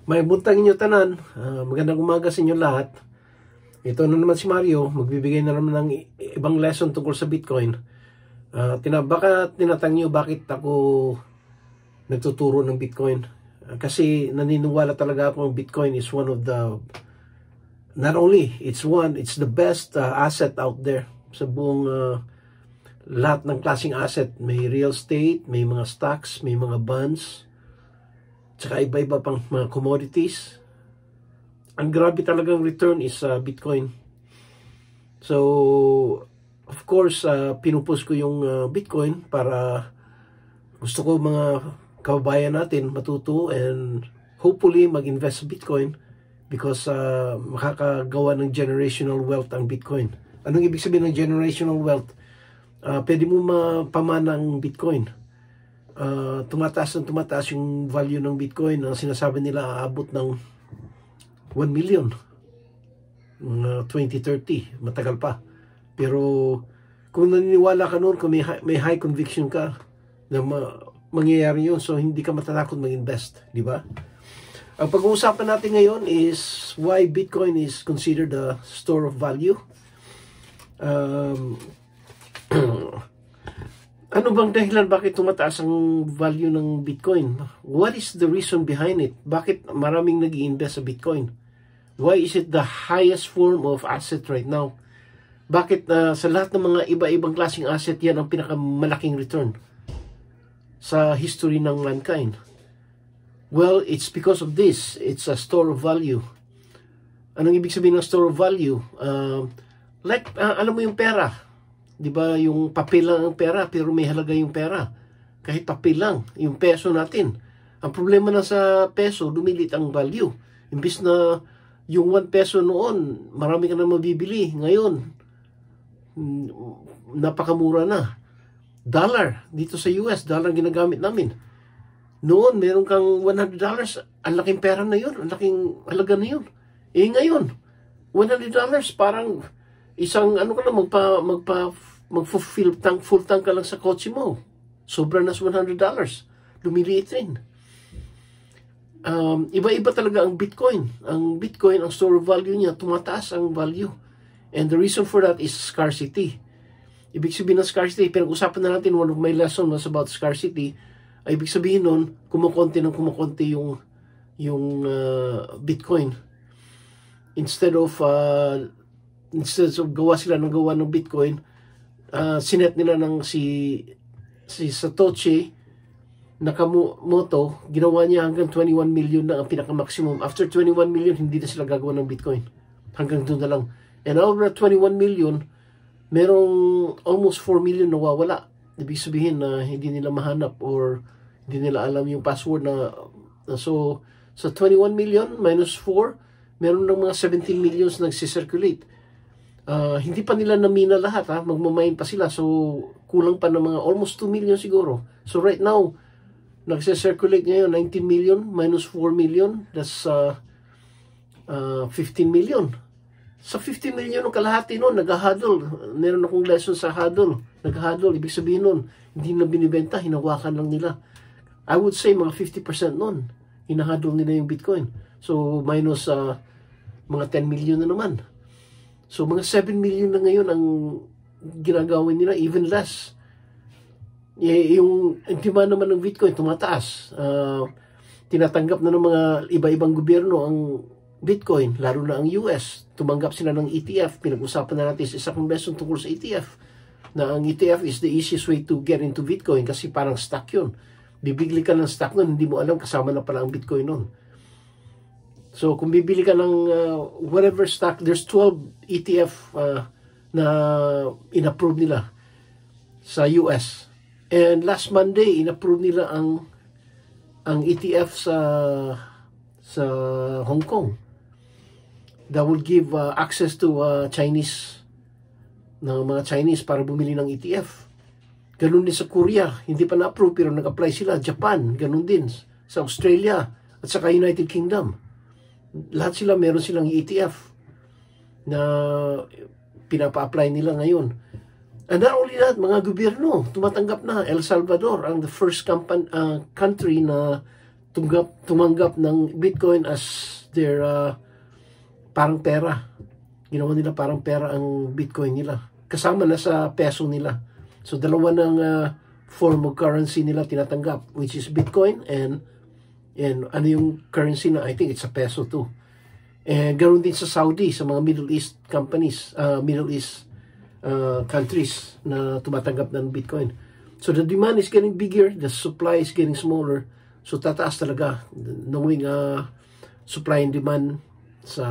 May buntang inyo tanan. Magandang umaga sa inyo lahat. Ito na naman si Mario. Magbibigay na naman ng ibang lesson tungkol sa Bitcoin. Baka tinatang nyo bakit ako nagtuturo ng Bitcoin. Kasi naniniwala talaga ako ng Bitcoin is one of the, not only, it's the best asset out there sa buong lahat ng klaseng asset. May real estate, may mga stocks, may mga bonds, tsaka iba-iba pang mga commodities. Ang grabe talagang return is Bitcoin. So, of course, pinupost ko yung Bitcoin para gusto ko mga kababayan natin matuto and hopefully mag-invest sa Bitcoin because makakagawa ng generational wealth ang Bitcoin. Anong ibig sabihin ng generational wealth? Pwede mo mapamana ang Bitcoin. Tumataas yung value ng Bitcoin. Ang sinasabi nila aabot ng 1 million 2030, matagal pa. Pero kung naniniwala ka noon, kung may high conviction ka na mangyayari yun, so hindi ka matatakot mag-invest, di ba? Ang pag-uusapan natin ngayon is why Bitcoin is considered a store of value. Ano bang dahilan bakit tumataas ang value ng Bitcoin? What is the reason behind it? Bakit maraming nag-i-invest sa Bitcoin? Why is it the highest form of asset right now? Bakit sa lahat ng mga iba-ibang klaseng asset yan ang pinakamalaking return sa history ng mankind? Well, it's because of this. It's a store of value. Anong ibig sabihin ng store of value? Alam mo yung pera. Di ba yung papel lang ang pera pero may halaga yung pera. Kahit papel lang, yung peso natin. Ang problema na sa peso, dumilit ang value. Imbis na yung 1 peso noon, marami ka na mabibili. Ngayon, napakamura na. Dollar, dito sa US, dollar ginagamit namin. Noon, meron kang $100, ang laking pera na yun, ang laking halaga na yun. Eh ngayon, $100, parang isang ka na mag-full tank ka lang sa kotse mo. Sobra na sa $100. Lumiliit rin. Iba-iba talaga ang Bitcoin. Ang Bitcoin, ang store of value niya, tumataas ang value. And the reason for that is scarcity. Ibig sabihin ng scarcity, pinag-usapan na natin, one of my lessons was about scarcity. Ay ibig sabihin nun, kumukonti yung Bitcoin. Instead of gawa ng Bitcoin, sinet nila ng si Satoshi Nakamoto, ginawa niya hanggang 21 million na ang pinaka-maximum. After 21 million, hindi na sila gagawa ng Bitcoin. Hanggang doon na lang. And over 21 million, merong almost 4 million nawawala. Ibig sabihin na hindi nila mahanap or hindi nila alam yung password so 21 million minus 4, meron ng mga 17 millions nagsisirculate. Hindi pa nila namina lahat, magmamain pa sila, so kulang pa ng mga almost 2 million siguro. So right now nagsisirculate ngayon 19 million minus 4 million, that's 15 million. Sa 15 million ng kalahati noon, nag-huddle. Meron akong lesson sa huddle. Nag-huddle, ibig sabihin noon, hindi na binibenta, hinawakan lang nila. I would say mga 50% noon, hinahuddle nila yung Bitcoin. So minus mga 10 million na naman. So mga 7 million na ngayon ang ginagawin nila, even less. Yung demand naman ng Bitcoin tumataas. Tinatanggap na ng mga iba-ibang gobyerno ang Bitcoin, lalo na ang US. Tumanggap sila ng ETF. Pinag-usapan na natin sa isang lesson tungkol sa ETF. Na ang ETF is the easiest way to get into Bitcoin kasi parang stock yun. Bibili ka ng stock nun, hindi mo alam kasama na pala ang Bitcoin nun. So kung bibili ka ng whatever stock, there's 12 ETF na in-approve nila sa US. And last Monday, in-approve nila ang ETF sa Hong Kong. That will give access to mga Chinese para bumili ng ETF. Ganun din sa Korea, hindi pa na-approve pero nag-apply sila. Japan, ganun din. Sa Australia at saka United Kingdom. Lahat sila, meron silang ETF na pinapa-apply nila ngayon. And not only that, mga gobyerno, tumatanggap na. El Salvador, ang the first country na tumanggap ng Bitcoin as their parang pera. Ginawa nila parang pera ang Bitcoin nila. Kasama na sa peso nila. So dalawa ng form of currency nila tinatanggap, which is Bitcoin and ano yung currency na I think it's a peso too. And ganoon din sa Saudi, sa mga Middle East companies, Middle East countries na tumatanggap ng Bitcoin. So the demand is getting bigger, the supply is getting smaller. So tataas talaga, knowing supply and demand sa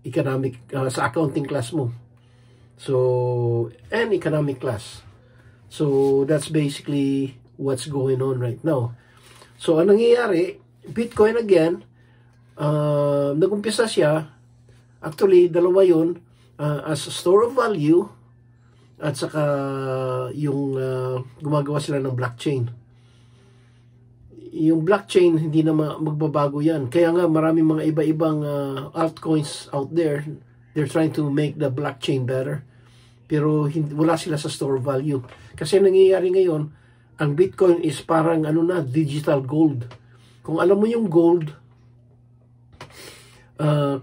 economic, sa accounting class mo. So, and economic class. So that's basically what's going on right now. So ang nangyayari, Bitcoin again, nag-umpisa siya, actually dalawa yun, as a store of value, at saka yung gumagawa sila ng blockchain. Yung blockchain, hindi na magbabago yan. Kaya nga maraming mga iba-ibang altcoins out there, they're trying to make the blockchain better. Pero wala sila sa store of value. Kasi nangyayari ngayon, ang Bitcoin is parang digital gold. Kung alam mo yung gold,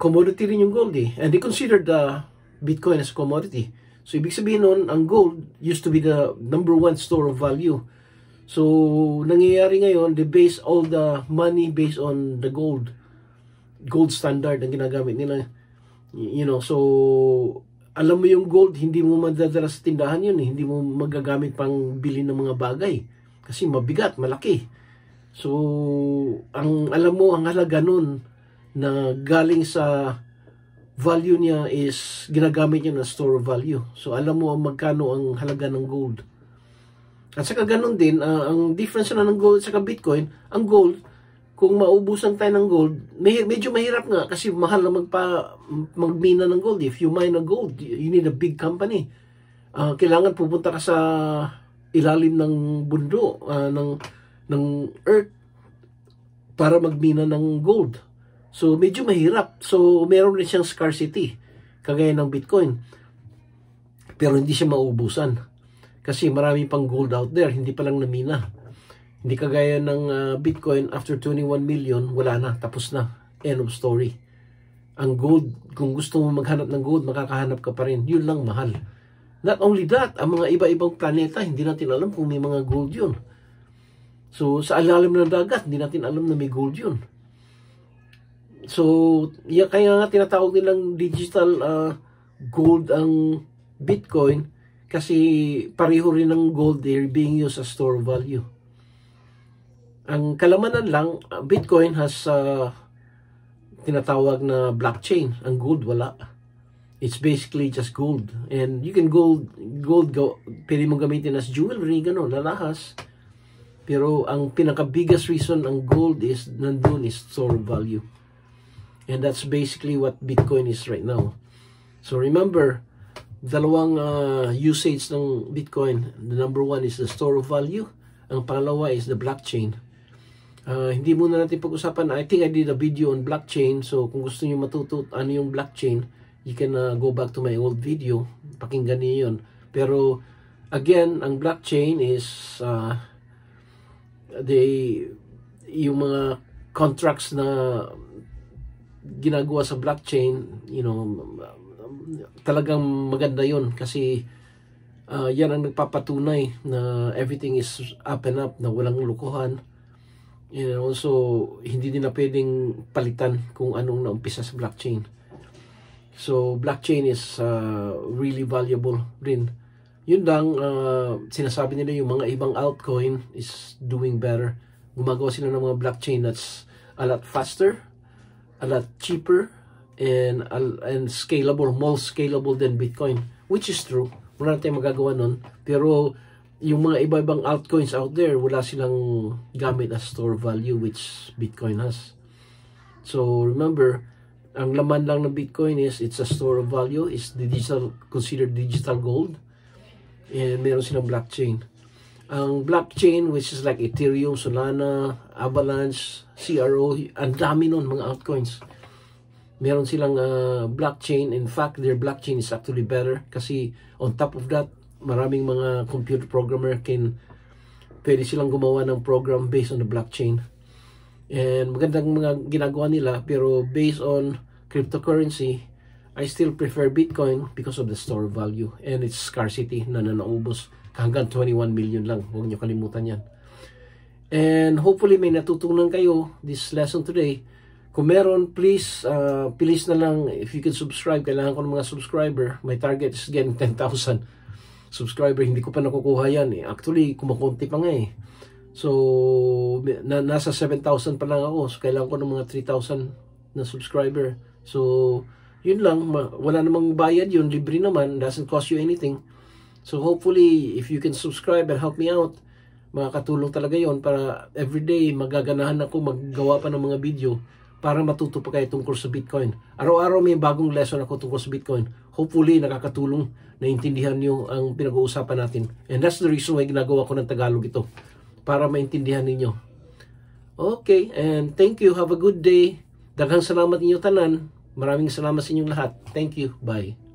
commodity rin yung gold eh. And they consider the Bitcoin as commodity. So, ibig sabihin nun, ang gold used to be the #1 store of value. So, nangyayari ngayon, they base all the money based on the gold. Gold standard ang ginagamit nila. You know, so, alam mo yung gold, hindi mo madadala sa tindahan yun eh. Hindi mo magagamit pang bili ng mga bagay. Kasi mabigat, malaki. So, alam mo, ang halaga nun na galing sa value niya is ginagamit niya na store of value. So, alam mo magkano ang halaga ng gold. At saka ganun din, ang difference na ng gold at saka Bitcoin, ang gold, kung maubusan tayo ng gold, medyo mahirap nga kasi mahal na magmina ng gold. If you mine a gold, you need a big company. Kailangan pupunta ka sa ilalim ng bundo, ng earth, para magmina ng gold. So, medyo mahirap. So, meron rin siyang scarcity, kagaya ng Bitcoin. Pero hindi siya maubusan. Kasi marami pang gold out there, hindi pa lang namina. Hindi kagaya ng Bitcoin, after 21 million, wala na, tapos na. End of story. Ang gold, kung gusto mo maghanap ng gold, makakahanap ka pa rin. Yun lang mahal. Not only that, ang mga iba-ibang planeta, hindi natin alam kung may mga gold yun. So, sa alalim ng dagat, hindi natin alam na may gold yun. So, kaya nga tinatawag nilang digital gold ang Bitcoin kasi pareho rin ng gold they're being used as store of value. Ang kalamanan lang, Bitcoin has tinatawag na blockchain. Ang gold wala. It's basically just gold. And you can pwede mong gamitin as jewelry, gano'n, lalahas. Pero ang pinaka-biggest reason ang gold is nandun is store of value. And that's basically what Bitcoin is right now. So remember, dalawang usage ng Bitcoin. The #1 is the store of value. Ang pangalawa is the blockchain. Hindi muna natin pag-usapan. I think I did a video on blockchain. So kung gusto niyo matuto ano yung blockchain, you can go back to my old video. Pakinggan niyo yun. Pero again, ang blockchain is yung mga contracts na ginagawa sa blockchain, you know, talagang maganda yun kasi yan ang nagpapatunay na everything is up and up, na walang lukuhan. And also, hindi din na pwedeng palitan kung anong naumpisa sa blockchain. So, blockchain is really valuable rin. Yun lang, sinasabi nila yung mga ibang altcoin is doing better. Gumagawa sila ng mga blockchain that's a lot faster, a lot cheaper, and scalable, more scalable than Bitcoin, which is true. Wala tayong magagawa nun. Pero yung mga iba-ibang altcoins out there, wala silang gamit as store value, which Bitcoin has. So remember, ang laman lang ng Bitcoin is it's a store of value, it's considered digital gold, and meron silang blockchain. Ang blockchain, which is like Ethereum, Solana, Avalanche, CRO, ang dami nun, mga altcoins. Meron silang blockchain. In fact, their blockchain is actually better kasi on top of that, maraming mga computer programmer pwede silang gumawa ng program based on the blockchain. And magandang mga ginagawa nila, pero based on cryptocurrency, I still prefer Bitcoin because of the store value and its scarcity na naubos hanggang 21 million lang. Huwag nyo kalimutan yan. And hopefully may natutunan kayo this lesson today. Kung meron, please na lang, if you can subscribe. Kailangan ko ng mga subscriber. My target is getting 10,000 subscriber. Hindi ko pa nakukuha yan. Actually, kumukunti pa nga eh. So, nasa 7,000 pa lang ako. So, kailangan ko ng mga 3,000 na subscriber. So, yun lang. Wala namang bayad yun. Libre naman. Doesn't cost you anything. So, hopefully, if you can subscribe and help me out, makakatulong talaga yon para everyday magaganahan ako maggawa pa ng mga video para matuto pa kayo tungkol sa Bitcoin. Araw-araw may bagong lesson ako tungkol sa Bitcoin. Hopefully, nakakatulong. Naintindihan nyo ang pinag-uusapan natin. And that's the reason why ginagawa ko ng Tagalog ito. Para maintindihan ninyo. Okay, and thank you. Have a good day. Daghang salamat ninyo tanan. Maraming salamat sa inyong lahat. Thank you. Bye.